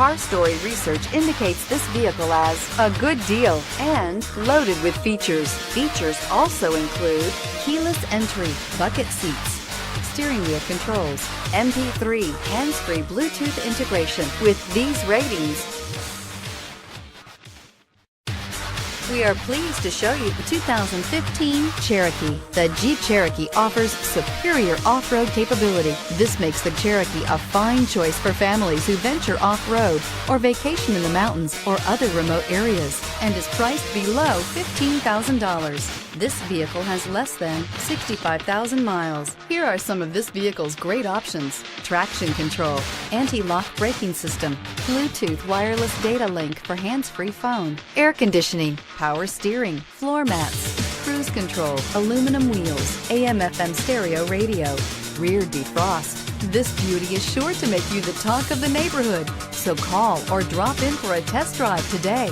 Car Story research indicates this vehicle as a good deal and loaded with features. Features also include keyless entry, bucket seats, steering wheel controls, MP3, hands-free Bluetooth integration. With these ratings, we are pleased to show you the 2015 Cherokee. The Jeep Cherokee offers superior off-road capability. This makes the Cherokee a fine choice for families who venture off-road or vacation in the mountains or other remote areas, and is priced below $15,000. This vehicle has less than 65,000 miles. Here are some of this vehicle's great options: traction control, anti-lock braking system, Bluetooth wireless data link for hands-free phone, air conditioning, power steering, floor mats, cruise control, aluminum wheels, AM/FM stereo radio, rear defrost. This beauty is sure to make you the talk of the neighborhood. So call or drop in for a test drive today.